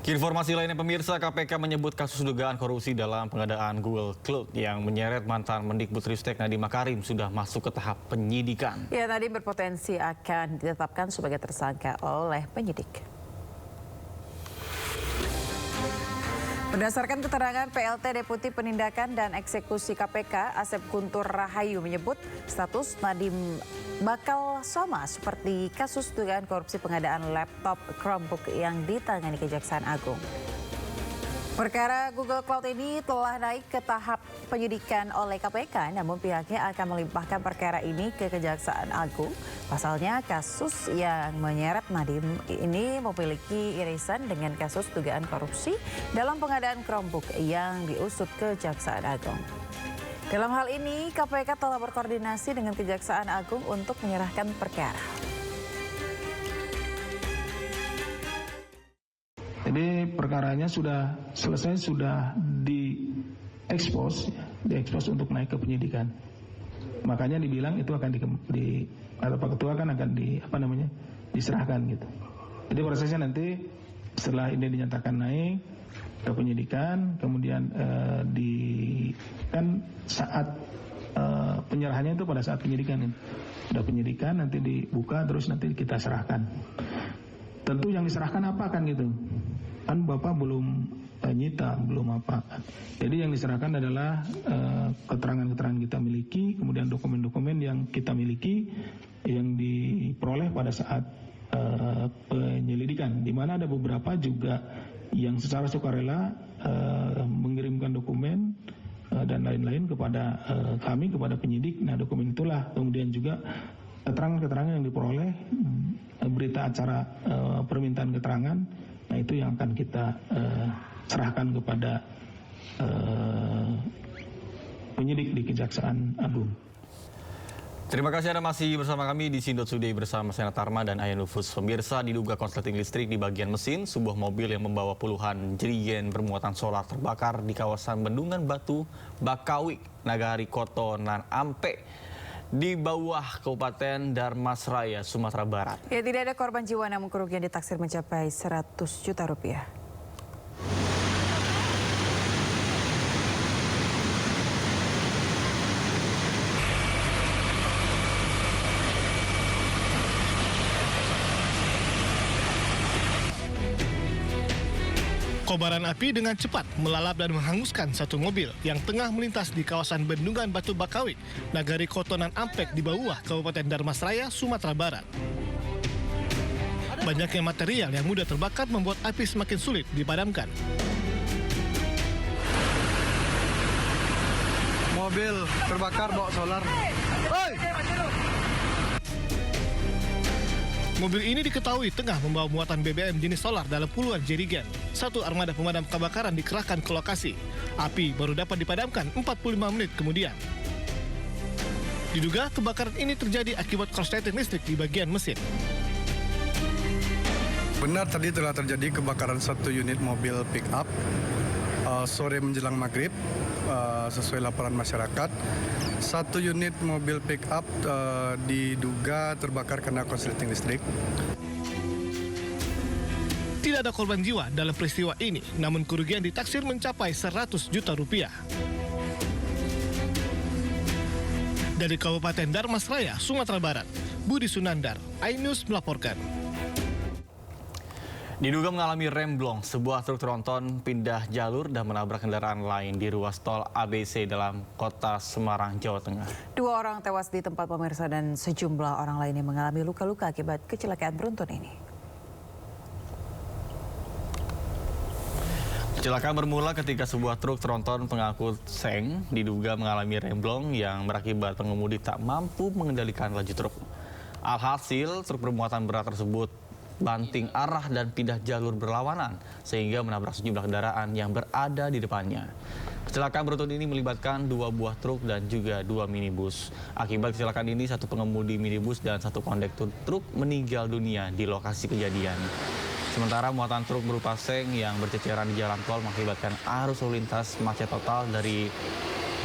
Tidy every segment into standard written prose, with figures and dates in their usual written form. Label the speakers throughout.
Speaker 1: Informasi lainnya pemirsa, KPK menyebut kasus dugaan korupsi dalam pengadaan Google Cloud yang menyeret mantan Mendikbudristek Nadiem Makarim sudah masuk ke tahap penyidikan.
Speaker 2: Ya, Nadiem berpotensi akan ditetapkan sebagai tersangka oleh penyidik. Berdasarkan keterangan PLT Deputi Penindakan dan Eksekusi KPK, Asep Guntur Rahayu menyebut status Nadiem bakal sama seperti kasus dugaan korupsi pengadaan laptop Chromebook yang ditangani Kejaksaan Agung. Perkara Google Cloud ini telah naik ke tahap penyidikan oleh KPK, namun pihaknya akan melimpahkan perkara ini ke Kejaksaan Agung. Pasalnya kasus yang menyeret Nadiem ini memiliki irisan dengan kasus dugaan korupsi dalam pengadaan Chromebook yang diusut ke Kejaksaan Agung. Dalam hal ini, KPK telah berkoordinasi dengan Kejaksaan Agung untuk menyerahkan perkara.
Speaker 3: Jadi perkaranya sudah selesai, sudah diekspos untuk naik ke penyidikan. Makanya dibilang itu akan Pak Ketua kan akan diserahkan gitu. Jadi prosesnya nanti setelah ini dinyatakan naik ke penyidikan, kemudian kan saat penyerahannya itu pada saat penyidikan. Sudah penyidikan nanti dibuka terus nanti kita serahkan. Tentu yang diserahkan apa kan gitu. Kan Bapak belum nyita, belum apa. Jadi yang diserahkan adalah keterangan-keterangan kita miliki, kemudian dokumen-dokumen yang kita miliki yang diperoleh pada saat penyelidikan. Di mana ada beberapa juga yang secara sukarela mengirimkan dokumen dan lain-lain kepada kami, kepada penyidik. Nah, dokumen itulah kemudian juga keterangan-keterangan yang diperoleh, berita acara permintaan keterangan. Nah, itu yang akan kita serahkan kepada penyidik di Kejaksaan Agung.
Speaker 1: Terima kasih Anda masih bersama kami di Sindot Today bersama Sena Tarma dan Ayah Nufus. Pemirsa, diduga konsleting listrik di bagian mesin, sebuah mobil yang membawa puluhan jerigen bermuatan solar terbakar di kawasan Bendungan Batu, Bakawik, Nagari Kotonan Ampe, di bawah Kabupaten Darmasraya, Sumatera Barat.
Speaker 2: Ya, tidak ada korban jiwa namun kerugian ditaksir mencapai 100 juta rupiah.
Speaker 4: Kobaran api dengan cepat melalap dan menghanguskan satu mobil yang tengah melintas di kawasan Bendungan Batu Bakawik, Nagari Kotonan Ampek di bawah Kabupaten Darmasraya, Sumatera Barat. Banyaknya material yang mudah terbakar membuat api semakin sulit dipadamkan.
Speaker 5: Mobil terbakar bawa solar.
Speaker 4: Mobil ini diketahui tengah membawa muatan BBM jenis solar dalam puluhan jerigen. Satu armada pemadam kebakaran dikerahkan ke lokasi. Api baru dapat dipadamkan 45 menit kemudian. Diduga kebakaran ini terjadi akibat korsleting listrik di bagian mesin.
Speaker 5: Benar, tadi telah terjadi kebakaran satu unit mobil pick up sore menjelang maghrib sesuai laporan masyarakat. Satu unit mobil pick up diduga terbakar karena korsleting listrik.
Speaker 4: Tidak ada korban jiwa dalam peristiwa ini, namun kerugian ditaksir mencapai 100 juta rupiah. Dari Kabupaten Darmasraya, Sumatera Barat, Budi Sunandar, iNews melaporkan.
Speaker 1: Diduga mengalami remblong, sebuah truk tronton pindah jalur dan menabrak kendaraan lain di ruas tol ABC dalam kota Semarang, Jawa Tengah.
Speaker 2: 2 orang tewas di tempat pemirsa dan sejumlah orang lainnya mengalami luka-luka akibat kecelakaan beruntun ini.
Speaker 1: Kecelakaan bermula ketika sebuah truk tronton pengangkut seng diduga mengalami remblong yang berakibat pengemudi tak mampu mengendalikan laju truk. Alhasil, truk bermuatan berat tersebut banting arah dan pindah jalur berlawanan sehingga menabrak sejumlah kendaraan yang berada di depannya. Kecelakaan beruntun ini melibatkan 2 buah truk dan juga 2 minibus. Akibat kecelakaan ini, 1 pengemudi minibus dan 1 kondektur truk meninggal dunia di lokasi kejadian. Sementara muatan truk berupa seng yang berceceran di jalan tol mengakibatkan arus lalu lintas macet total dari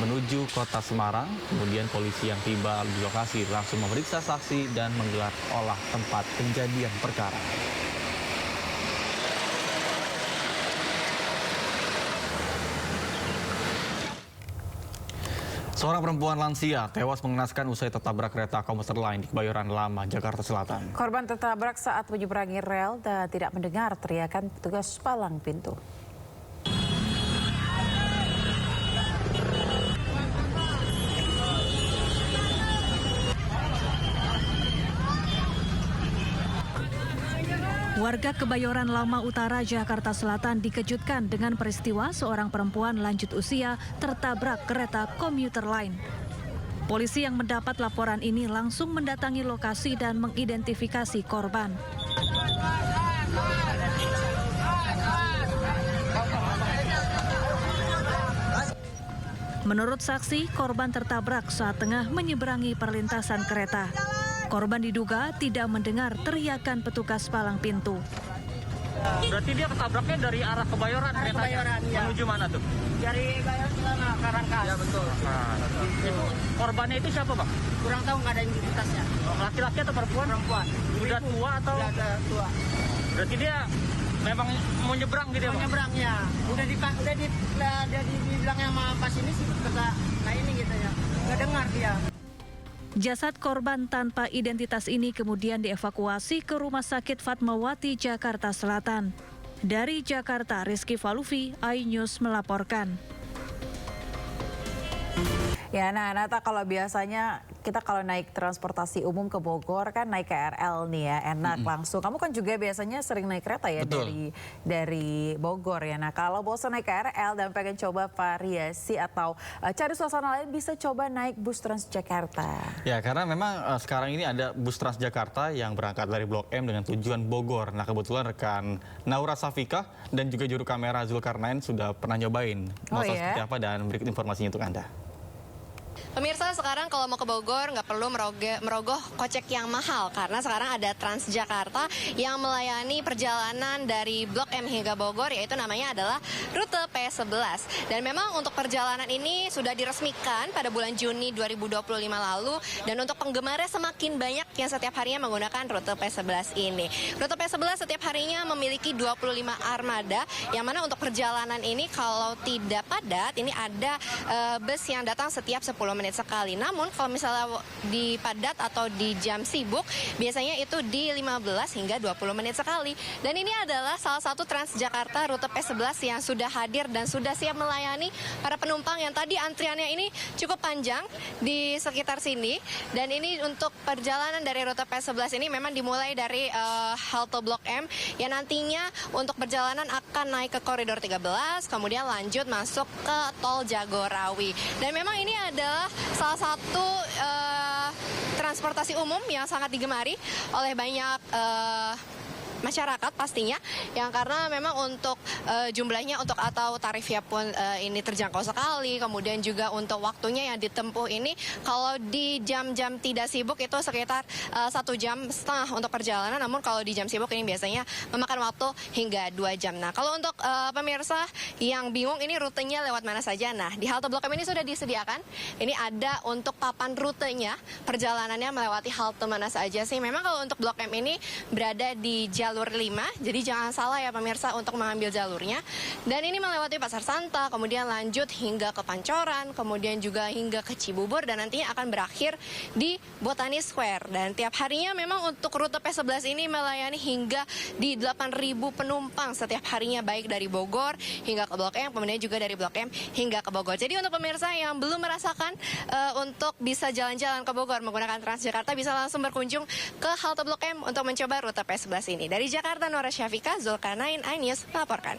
Speaker 1: menuju kota Semarang. Kemudian polisi yang tiba di lokasi langsung memeriksa saksi dan menggelar olah tempat kejadian perkara. Seorang perempuan lansia tewas mengenaskan usai tertabrak kereta komuter lain di Kebayoran Lama, Jakarta Selatan.
Speaker 2: Korban tertabrak saat menyeberangi rel dan tidak mendengar teriakan petugas palang pintu.
Speaker 6: Warga Kebayoran Lama Utara, Jakarta Selatan dikejutkan dengan peristiwa seorang perempuan lanjut usia tertabrak kereta komuter lain. Polisi yang mendapat laporan ini langsung mendatangi lokasi dan mengidentifikasi korban. Menurut saksi, korban tertabrak saat tengah menyeberangi perlintasan kereta. Korban diduga tidak mendengar teriakan petugas palang pintu.
Speaker 1: Berarti dia ketabraknya dari arah Kebayoran,
Speaker 7: Kebayoran, ya.
Speaker 1: Menuju mana tuh?
Speaker 7: Dari Kebayoran ke Rangkas.
Speaker 1: Ya betul. Nah, itu korbannya itu siapa, Bang?
Speaker 7: Kurang tahu, nggak ada identitasnya.
Speaker 1: Laki-laki atau perempuan?
Speaker 7: Perempuan.
Speaker 1: Udah tua atau?
Speaker 7: Udah tua.
Speaker 1: Berarti dia memang mau nyebrang gitu ya, Bang?
Speaker 7: Menyeberangnya. Udah dibilang sama pas ini sih kagak. Nah ini gitu ya. Nggak dengar dia.
Speaker 6: Jasad korban tanpa identitas ini kemudian dievakuasi ke Rumah Sakit Fatmawati, Jakarta Selatan. Dari Jakarta, Rizky Falufi, iNews melaporkan.
Speaker 2: Ya, nah Nata, kalau biasanya kita kalau naik transportasi umum ke Bogor kan naik KRL nih ya, enak langsung. Kamu kan juga biasanya sering naik kereta ya.
Speaker 1: Betul.
Speaker 2: dari Bogor ya. Nah kalau bosan naik KRL dan pengen coba variasi atau cari suasana lain, bisa coba naik bus Transjakarta.
Speaker 1: Ya, karena memang sekarang ini ada bus Transjakarta yang berangkat dari Blok M dengan tujuan Bogor. Nah, kebetulan rekan Naura Safika dan juga juru kamera Zulkarnain sudah pernah nyobain. Mau tahu seperti apa dan berikut informasinya untuk Anda.
Speaker 8: Pemirsa, sekarang kalau mau ke Bogor nggak perlu merogoh kocek yang mahal karena sekarang ada Transjakarta yang melayani perjalanan dari Blok M hingga Bogor, yaitu namanya adalah rute P11. Dan memang untuk perjalanan ini sudah diresmikan pada bulan Juni 2025 lalu, dan untuk penggemarnya semakin banyak yang setiap harinya menggunakan rute P11 ini. Rute P11 setiap harinya memiliki 25 armada, yang mana untuk perjalanan ini kalau tidak padat, ini ada bus yang datang setiap 10 menit sekali. Namun kalau misalnya di padat atau di jam sibuk, biasanya itu di 15 hingga 20 menit sekali. Dan ini adalah salah satu Transjakarta rute P11 yang sudah hadir dan sudah siap melayani para penumpang yang tadi antriannya ini cukup panjang di sekitar sini. Dan ini untuk perjalanan dari rute P11 ini memang dimulai dari halte Blok M yang nantinya untuk perjalanan akan naik ke koridor 13, kemudian lanjut masuk ke tol Jagorawi. Dan memang ini adalah salah satu transportasi umum yang sangat digemari oleh banyak masyarakat pastinya, yang karena memang untuk jumlahnya untuk atau tarifnya pun ini terjangkau sekali, kemudian juga untuk waktunya yang ditempuh ini kalau di jam-jam tidak sibuk itu sekitar 1,5 jam untuk perjalanan, namun kalau di jam sibuk ini biasanya memakan waktu hingga 2 jam. Nah, kalau untuk pemirsa yang bingung ini rutenya lewat mana saja, nah di halte Blok M ini sudah disediakan, ini ada untuk papan rutenya, perjalanannya melewati halte mana saja sih. Memang kalau untuk Blok M ini berada di jalur 5, jadi jangan salah ya pemirsa untuk mengambil jalurnya. Dan ini melewati Pasar Santa, kemudian lanjut hingga ke Pancoran, kemudian juga hingga ke Cibubur, dan nantinya akan berakhir di Botani Square. Dan tiap harinya memang untuk rute P11 ini melayani hingga di 8.000 penumpang setiap harinya, baik dari Bogor hingga ke Blok M, kemudian juga dari Blok M hingga ke Bogor. Jadi untuk pemirsa yang belum merasakan untuk bisa jalan-jalan ke Bogor menggunakan Transjakarta, bisa langsung berkunjung ke halte Blok M untuk mencoba rute P11 ini. Dari Jakarta, Naura Syafika, Zulkarnain, iNews melaporkan.